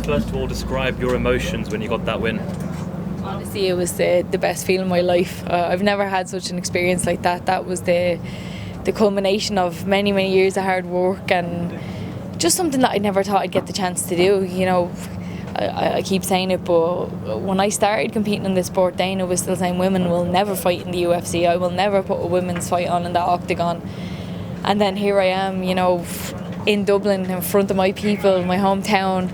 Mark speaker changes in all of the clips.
Speaker 1: first of all describe your emotions when you got that win?
Speaker 2: Honestly, it was the best feeling of my life. I've never had such an experience like that. That was the culmination of many years of hard work and just something that I never thought I'd get the chance to do. You know, I keep saying it, but when I started competing in this sport, Dana was still saying women will never fight in the UFC. I will never put a women's fight on in that octagon. And then here I am, you know, in Dublin in front of my people, my hometown,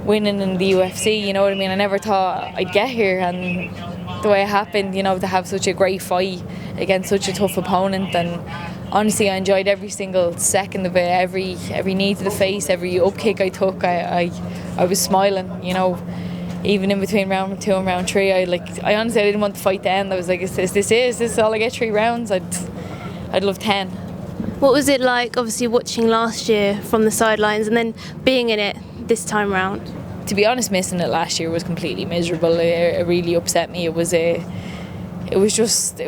Speaker 2: winning in the UFC, you know what I mean? I never thought I'd get here, and the way it happened, you know, to have such a great fight against such a tough opponent. And honestly, I enjoyed every single second of it, every knee to the face, every up kick I took. I was smiling, you know, even in between round 2 and round 3. I honestly didn't want the fight to end. I was like, is this all I get, 3 rounds? I'd love 10.
Speaker 3: What was it like, obviously, watching last year from the sidelines and then being in it this time round?
Speaker 2: To be honest, missing it last year was completely miserable. It really upset me. It was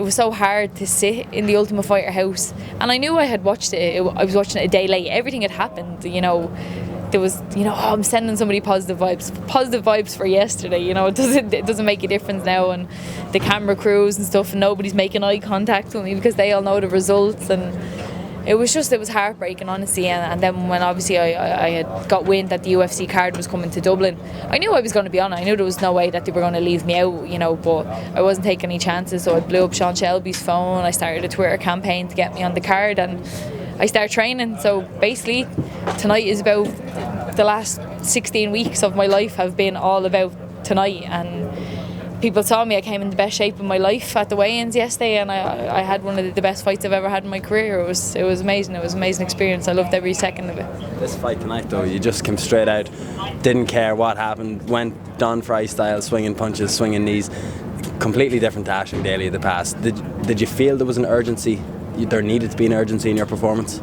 Speaker 2: so hard to sit in the Ultimate Fighter house, and I knew I had watched it. I was watching it a day late. Everything had happened, you know. There was, you know, I'm sending somebody positive vibes for yesterday. You know, it doesn't make a difference now, and the camera crews and stuff, and nobody's making eye contact with me because they all know the results. And it was heartbreaking, honestly. And then when obviously I had got wind that the UFC card was coming to Dublin, I knew I was going to be on it. I knew there was no way that they were going to leave me out, you know, but I wasn't taking any chances. So I blew up Sean Shelby's phone. I started a Twitter campaign to get me on the card, and I started training. So basically, tonight is about the last 16 weeks of my life have been all about tonight. And people saw me. I came in the best shape of my life at the weigh-ins yesterday, and I had one of the best fights I've ever had in my career. It was amazing. It was an amazing experience. I loved every second of it.
Speaker 4: This fight tonight, though, you just came straight out, didn't care what happened, went Don Fry style, swinging punches, swinging knees. Completely different to Ashling Daly of the past. Did you feel there was an urgency? There needed to be an urgency in your performance?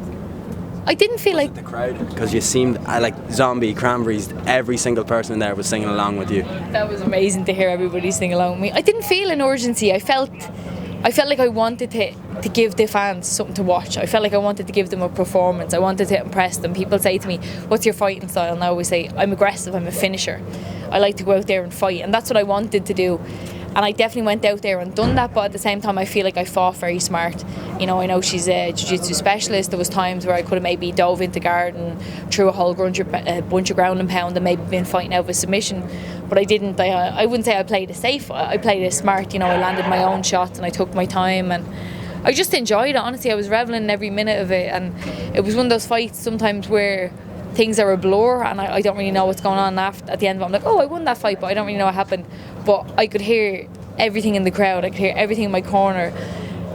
Speaker 2: I didn't feel like
Speaker 4: the crowd, because you seemed like Zombie, Cranberries, every single person in there was singing along with you.
Speaker 2: That was amazing to hear everybody sing along with me. I didn't feel an urgency. I felt like I wanted to give the fans something to watch. I felt like I wanted to give them a performance. I wanted to impress them. People say to me, what's your fighting style? And I always say, I'm aggressive, I'm a finisher. I like to go out there and fight, and that's what I wanted to do. And I definitely went out there and done that, but at the same time I feel like I fought very smart. You know, I know she's a jiu-jitsu specialist. There was times where I could have maybe dove into guard and threw a whole bunch of ground and pound and maybe been fighting out of a submission, but I didn't. I wouldn't say I played it safe. I played it smart. You know, I landed my own shots and I took my time, and I just enjoyed it. Honestly, I was reveling in every minute of it, and it was one of those fights sometimes where things are a blur and I don't really know what's going on at the end of it. I'm like, oh, I won that fight, but I don't really know what happened. But I could hear everything in the crowd. I could hear everything in my corner.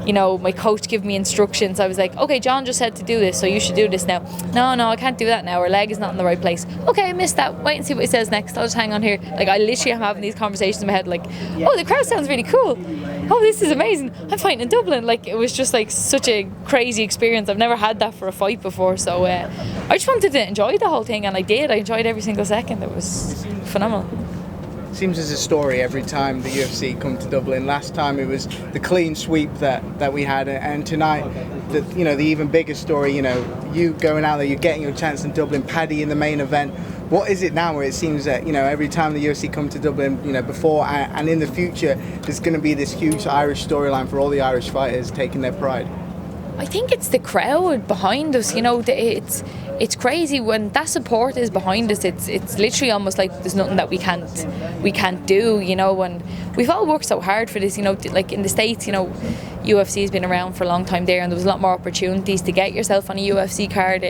Speaker 2: You know, my coach gave me instructions. I was like, okay, John just said to do this, so you should do this now. No, I can't do that now. Her leg is not in the right place. Okay, I missed that. Wait and see what he says next. I'll just hang on here. Like, I literally am having these conversations in my head, like, oh, the crowd sounds really cool. Oh, this is amazing. I'm fighting in Dublin. Like, it was just like such a crazy experience. I've never had that for a fight before. So I just wanted to enjoy the whole thing, and I did. I enjoyed every single second. It was phenomenal.
Speaker 5: Seems there's a story every time the UFC come to Dublin. Last time it was the clean sweep that we had, and tonight, the even bigger story. You know, you going out there, you're getting your chance in Dublin. Paddy in the main event. What is it now where it seems that, you know, every time the UFC come to Dublin, you know, before and in the future, there's going to be this huge Irish storyline for all the Irish fighters taking their pride?
Speaker 2: I think it's the crowd behind us. You know, it's crazy when that support is behind us. It's literally almost like there's nothing that we can't do. You know, and we've all worked so hard for this. You know, like in the States, you know, UFC has been around for a long time there, and there was a lot more opportunities to get yourself on a UFC card.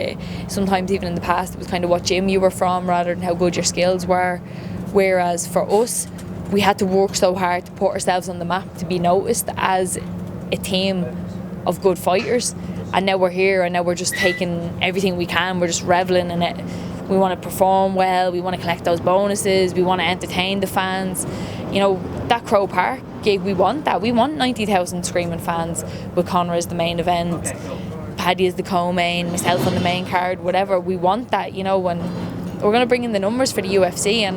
Speaker 2: Sometimes even in the past, it was kind of what gym you were from rather than how good your skills were. Whereas for us, we had to work so hard to put ourselves on the map to be noticed as a team of good fighters, and now we're here, and now we're just taking everything we can. We're just reveling in it. We want to perform well, we want to collect those bonuses, we want to entertain the fans. You know, that Crow Park gig, we want that. We want 90,000 screaming fans with Conor as the main event, Paddy as the co-main, myself on the main card, whatever. We want that, you know, and we're going to bring in the numbers for the UFC. And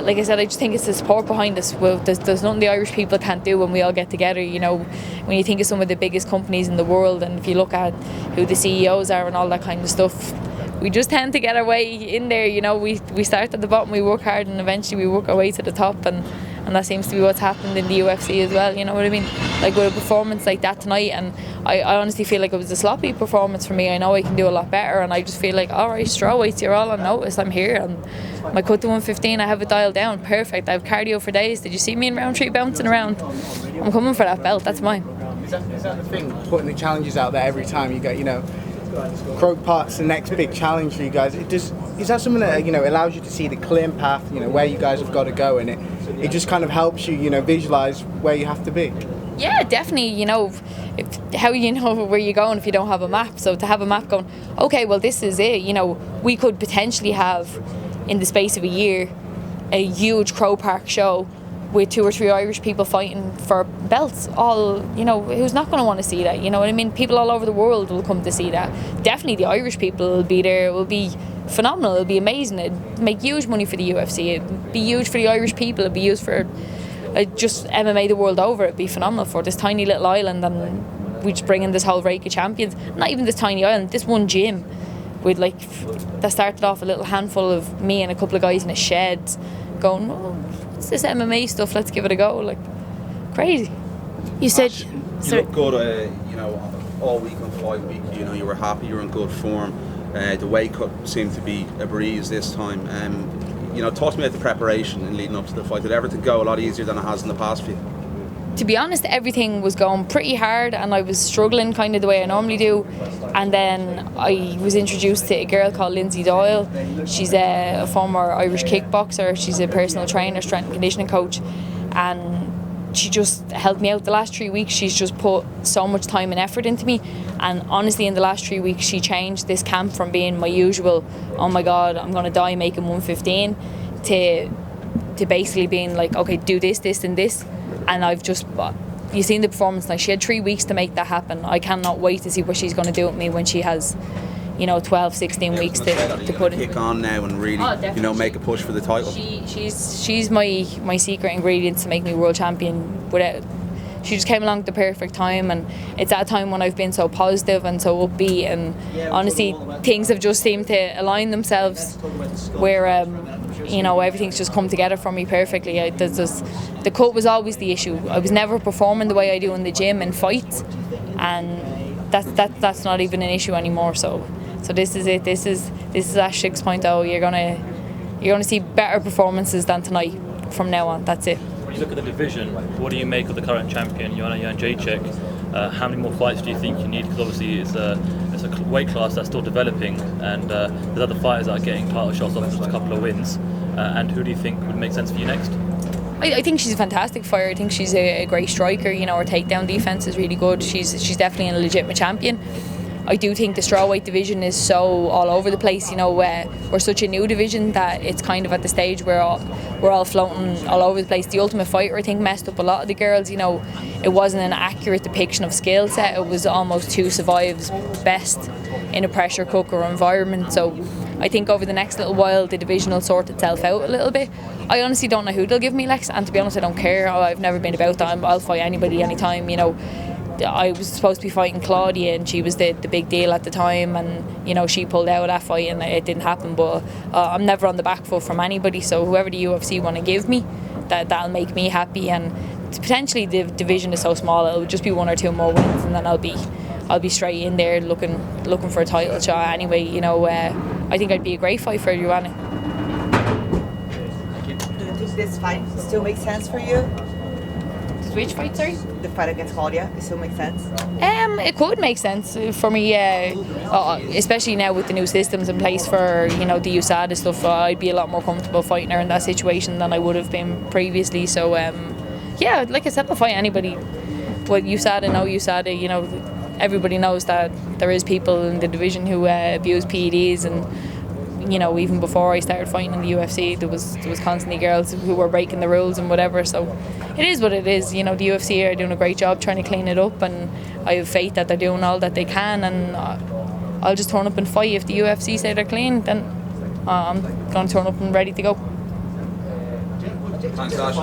Speaker 2: like I said, I just think it's the support behind us. Well, there's nothing the Irish people can't do when we all get together. You know, when you think of some of the biggest companies in the world, and if you look at who the CEOs are and all that kind of stuff, we just tend to get our way in there. You know, we start at the bottom, we work hard, and eventually we work our way to the top, and that seems to be what's happened in the UFC as well. You know what I mean? Like with a performance like that tonight, and I honestly feel like it was a sloppy performance for me. I know I can do a lot better, and I just feel like, all right, strawweights, you're all on notice. I'm here, and my cut to 115, I have it dialed down, perfect. I have cardio for days. Did you see me in round 3 bouncing around? I'm coming for that belt. That's mine.
Speaker 5: Is that the thing? Putting the challenges out there every time you get, you know, Croke Park's the next big challenge for you guys. Is that something that, you know, allows you to see the clear path, you know, where you guys have got to go, and it just kind of helps you, you know, visualize where you have to be?
Speaker 2: Yeah, definitely. You know, how you know where you're going if you don't have a map? So to have a map going, okay, well, this is it. You know, we could potentially have, in the space of a year, a huge Croke Park show with 2 or 3 Irish people fighting for belts. All, you know, who's not going to want to see that? You know what I mean? People all over the world will come to see that. Definitely the Irish people will be there. It will be phenomenal. It'll be amazing. It'd make huge money for the UFC. It'd be huge for the Irish people. It'd be used for just MMA the world over. It'd be phenomenal for this tiny little island, and we just bring in this whole rake of champions. Not even this tiny island, this one gym with, like, that started off a little handful of me and a couple of guys in a shed going, oh, what's this MMA stuff, let's give it a go. Like, crazy.
Speaker 3: You said
Speaker 6: you look good, you know, all week on fight week. You know, you were happy, you were in good form. The weight cut seemed to be a breeze this time. You know, talk to me about the preparation and leading up to the fight. Did everything go a lot easier than it has in the past for you?
Speaker 2: To be honest, everything was going pretty hard, and I was struggling kind of the way I normally do. And then I was introduced to a girl called Lindsay Doyle. She's a former Irish kickboxer. She's a personal trainer, strength and conditioning coach, and she just helped me out the last 3 weeks. She's just put so much time and effort into me, and honestly in the last 3 weeks she changed this camp from being my usual, oh my god, I'm going to die making 115, to basically being like, okay, do this, this and this. And I've just, you've seen the performance now. She had 3 weeks to make that happen. I cannot wait to see what she's going to do with me when she has, you know, 12, 16 weeks to put in.
Speaker 6: Kick on now and really, you know, make a push for the title.
Speaker 2: She's my secret ingredient to make me world champion. She just came along at the perfect time, and it's that time when I've been so positive and so upbeat, and honestly things have just seemed to align themselves where you know, everything's just come together for me perfectly. The cut was always the issue. I was never performing the way I do in the gym and fights, and that's not even an issue anymore. So this is it. This is Ash 6.0. You're gonna see better performances than tonight from now on. That's it.
Speaker 1: When you look at the division, what do you make of the current champion, Joanna Jędrzejczyk? How many more fights do you think you need? Because obviously it's a weight class that's still developing, and there's other fighters that are getting title shots off just a couple of wins. And who do you think would make sense for you next?
Speaker 2: I think she's a fantastic fighter. I think she's a great striker. You know, her takedown defense is really good. She's definitely a legitimate champion. I do think the strawweight division is so all over the place. You know, we're such a new division that it's kind of at the stage where we're all floating all over the place. The Ultimate Fighter, I think, messed up a lot of the girls. You know, it wasn't an accurate depiction of skill set. It was almost who survives best in a pressure cooker environment. So I think over the next little while the division will sort itself out a little bit. I honestly don't know who they'll give me next, and to be honest I don't care. I've never been about that. I'll fight anybody anytime. You know, I was supposed to be fighting Claudia, and she was the big deal at the time, and you know, she pulled out of that fight and it didn't happen. But I'm never on the back foot from anybody, so whoever the UFC want to give me, that'll make me happy. And potentially the division is so small, it'll just be 1 or 2 more wins, and then I'll be straight in there looking for a title shot anyway. You know, I think I'd be a great fight for Joanna.
Speaker 7: Do you think this fight still makes sense for you?
Speaker 2: Which fight, sorry?
Speaker 7: The fight against Claudia, it still makes sense?
Speaker 2: It could make sense for me, especially now with the new systems in place for, you know, the USADA stuff. I'd be a lot more comfortable fighting her in that situation than I would have been previously. So, yeah, like I said, I'll fight anybody. But USADA, no USADA, you know, everybody knows that there is people in the division who abuse PEDs, and you know, even before I started fighting in the UFC, there was constantly girls who were breaking the rules and whatever. So it is what it is. You know, the UFC are doing a great job trying to clean it up, and I have faith that they're doing all that they can, and I'll just turn up and fight. If the UFC say they're clean, then I'm going to turn up and ready to go.
Speaker 6: Thanks, Ash.